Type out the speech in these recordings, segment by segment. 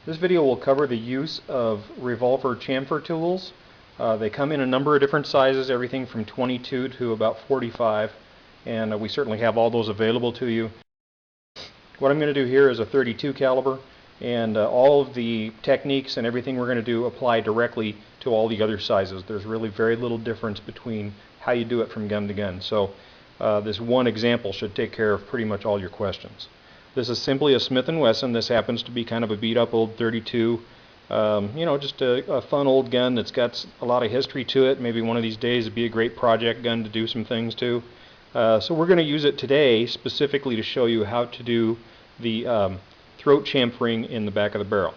This video will cover the use of Revolver chamfer tools. They come in a number of different sizes, everything from 22 to about 45, and we certainly have all those available to you. What I'm going to do here is a 32 caliber, and all of the techniques and everything we're going to do apply directly to all the other sizes. There's really very little difference between how you do it from gun to gun. So this one example should take care of pretty much all your questions. This is simply a Smith & Wesson. This happens to be kind of a beat-up old 32. Just a fun old gun that's got a lot of history to it. Maybe one of these days it'd be a great project gun to do some things to. So we're going to use it today specifically to show you how to do the throat chamfering in the back of the barrel.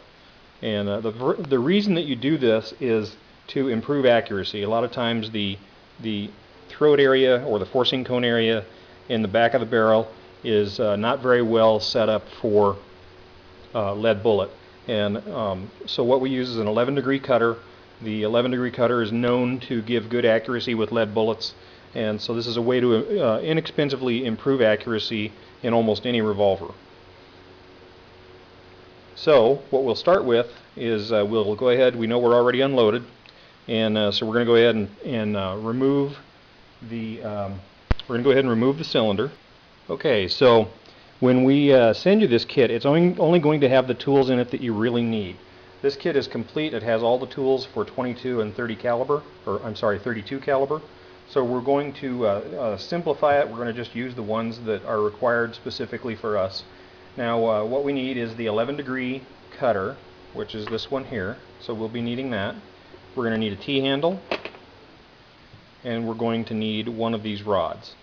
And the reason that you do this is to improve accuracy. A lot of times the throat area or the forcing cone area in the back of the barrel is not very well set up for lead bullet. And so what we use is an 11-degree cutter. The 11-degree cutter is known to give good accuracy with lead bullets, and so this is a way to inexpensively improve accuracy in almost any revolver. So what we'll start with is we'll go ahead, we know we're already unloaded, and so we're going to go ahead and remove the cylinder. Okay, so when we send you this kit, it's only going to have the tools in it that you really need. This kit is complete. It has all the tools for 22 and 30 caliber, or I'm sorry, 32 caliber. So we're going to simplify it. We're going to just use the ones that are required specifically for us. Now, what we need is the 11-degree cutter, which is this one here. So we'll be needing that. We're going to need a T-handle, and we're going to need one of these rods.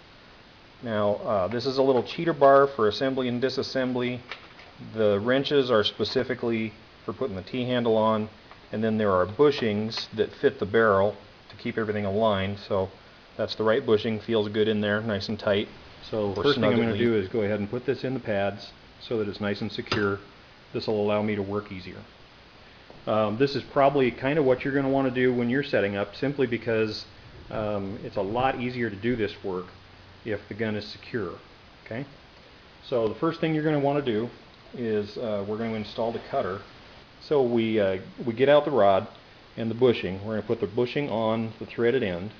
Now, this is a little cheater bar for assembly and disassembly. The wrenches are specifically for putting the T-handle on, and then there are bushings that fit the barrel to keep everything aligned. So that's the right bushing, feels good in there, nice and tight. So first thing I'm going to do is go ahead and put this in the pads so that it's nice and secure. This will allow me to work easier. This is probably kind of what you're going to want to do when you're setting up, simply because it's a lot easier to do this work if the gun is secure. Okay, so the first thing you're going to want to do is we're going to install the cutter. So we get out the rod and the bushing. We're going to put the bushing on the threaded end,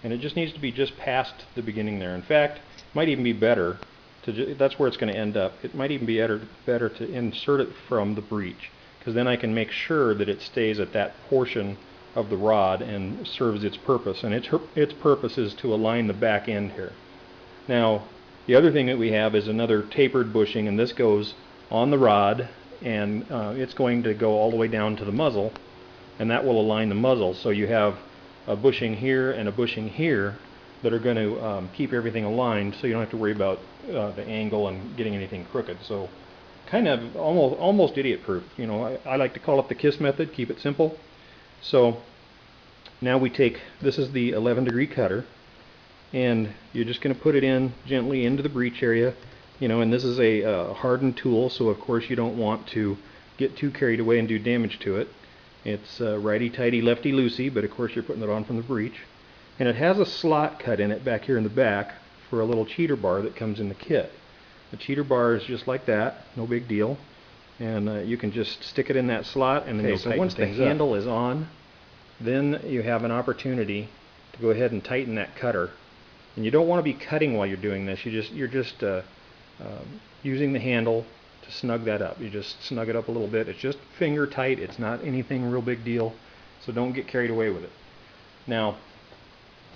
and it just needs to be just past the beginning there. In fact, it might even be better to that's where it's going to end up. It might even be better to insert it from the breech, because then I can make sure that it stays at that portion of the rod and serves its purpose. And its purpose is to align the back end here. Now, the other thing that we have is another tapered bushing, and this goes on the rod, and it's going to go all the way down to the muzzle, and that will align the muzzle. So you have a bushing here and a bushing here that are going to keep everything aligned, so you don't have to worry about the angle and getting anything crooked. So kind of almost idiot-proof. You know, I like to call it the KISS method, keep it simple. So now we take, this is the 11-degree cutter, and you're just going to put it in gently into the breech area, and this is a hardened tool, so of course you don't want to get too carried away and do damage to it. It's righty-tighty, lefty-loosey, but of course you're putting it on from the breech. And it has a slot cut in it back here in the back for a little cheater bar that comes in the kit. The cheater bar is just like that, no big deal, and you can just stick it in that slot, and then you'll tighten things up. Once the handle is on, then you have an opportunity to go ahead and tighten that cutter. And you don't want to be cutting while you're doing this. You're just using the handle to snug that up. You just snug it up a little bit. It's just finger tight. It's not anything real big deal. So don't get carried away with it. Now,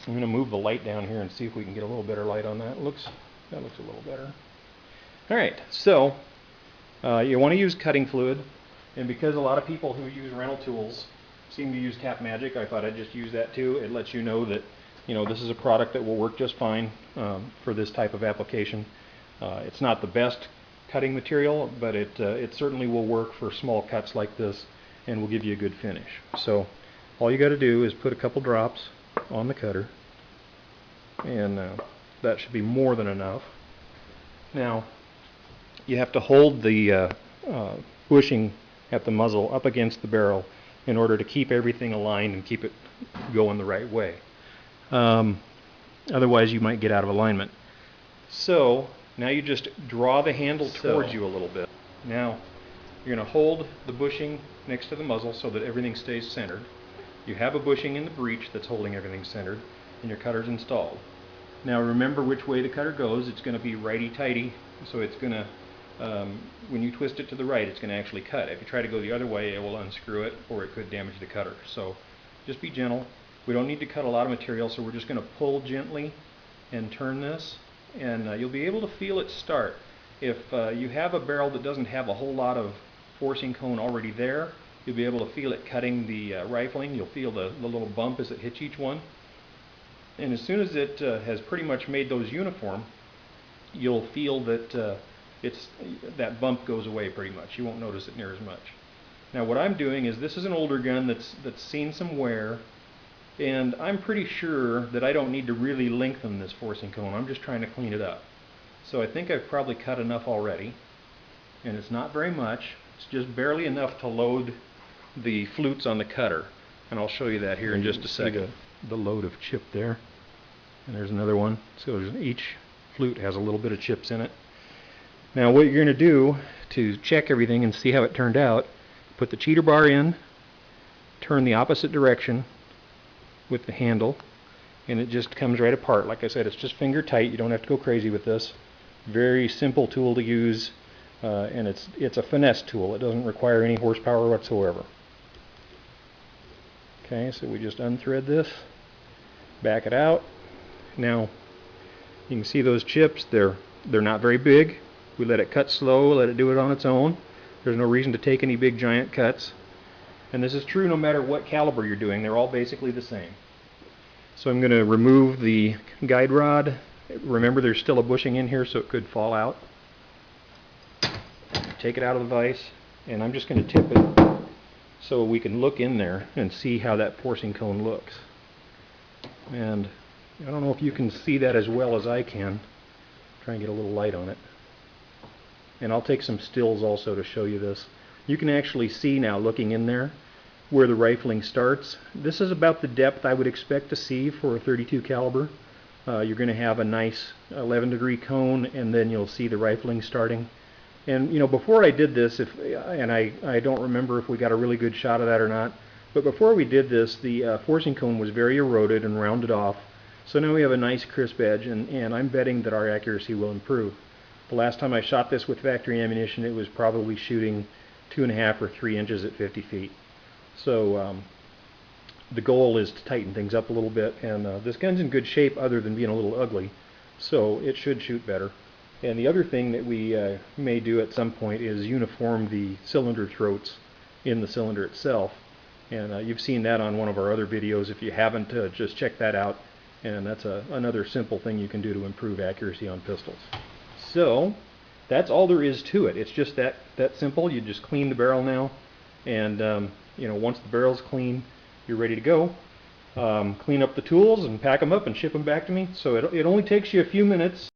I'm going to move the light down here and see if we can get a little better light on that. That looks a little better. All right. So you want to use cutting fluid, and because a lot of people who use rental tools seem to use Tap Magic, I thought I'd just use that too. It lets you know that this is a product that will work just fine for this type of application. It's not the best cutting material, but it certainly will work for small cuts like this and will give you a good finish. So all you got to do is put a couple drops on the cutter, and that should be more than enough. Now, you have to hold the bushing at the muzzle up against the barrel in order to keep everything aligned and keep it going the right way. Otherwise you might get out of alignment. So now you just draw the handle towards you a little bit. Now You're going to hold the bushing next to the muzzle so that everything stays centered. You have a bushing in the breech that's holding everything centered, and your cutter's installed. Now remember which way the cutter goes. It's going to be righty-tighty, so it's going to, when you twist it to the right, it's going to actually cut. If you try to go the other way, it will unscrew it, or it could damage the cutter. So just be gentle. We don't need to cut a lot of material, so we're just going to pull gently and turn this, and you'll be able to feel it start. If you have a barrel that doesn't have a whole lot of forcing cone already there, you'll be able to feel it cutting the rifling. You'll feel the little bump as it hits each one. And as soon as it has pretty much made those uniform, you'll feel that that bump goes away pretty much. You won't notice it near as much. Now what I'm doing is, this is an older gun that's seen some wear, and I'm pretty sure that I don't need to really lengthen this forcing cone. I'm just trying to clean it up. So I think I've probably cut enough already, and it's not very much. It's just barely enough to load the flutes on the cutter, and I'll show you that here in just a second. The load of chip there, and there's another one. So each flute has a little bit of chips in it. Now what you're going to do to check everything and see how it turned out, put the cheater bar in, turn the opposite direction with the handle, and it just comes right apart. Like I said, it's just finger tight. You don't have to go crazy with this. Very simple tool to use, and it's a finesse tool. It doesn't require any horsepower whatsoever. Okay, so we just unthread this, back it out. Now you can see those chips. They're not very big. We let it cut slow, let it do it on its own. There's no reason to take any big giant cuts. And this is true no matter what caliber you're doing. They're all basically the same. So I'm going to remove the guide rod. Remember, there's still a bushing in here, so it could fall out. Take it out of the vise, and I'm just going to tip it so we can look in there and see how that forcing cone looks. And I don't know if you can see that as well as I can. Try and get a little light on it. And I'll take some stills also to show you this. You can actually see now, looking in there, where the rifling starts. This is about the depth I would expect to see for a .32 caliber. You're going to have a nice 11-degree cone, and then you'll see the rifling starting. And you know, before I did this, I don't remember if we got a really good shot of that or not, but before we did this, the forcing cone was very eroded and rounded off. So now we have a nice crisp edge, and I'm betting that our accuracy will improve. The last time I shot this with factory ammunition, it was probably shooting 2.5 or 3 inches at 50 feet. So the goal is to tighten things up a little bit, and this gun's in good shape other than being a little ugly, so it should shoot better. And the other thing that we may do at some point is uniform the cylinder throats in the cylinder itself. And you've seen that on one of our other videos. If you haven't, just check that out. And that's another simple thing you can do to improve accuracy on pistols. So that's all there is to it. It's just that simple. You just clean the barrel now, and you know, once the barrel's clean, you're ready to go. Clean up the tools and pack them up and ship them back to me. So it only takes you a few minutes.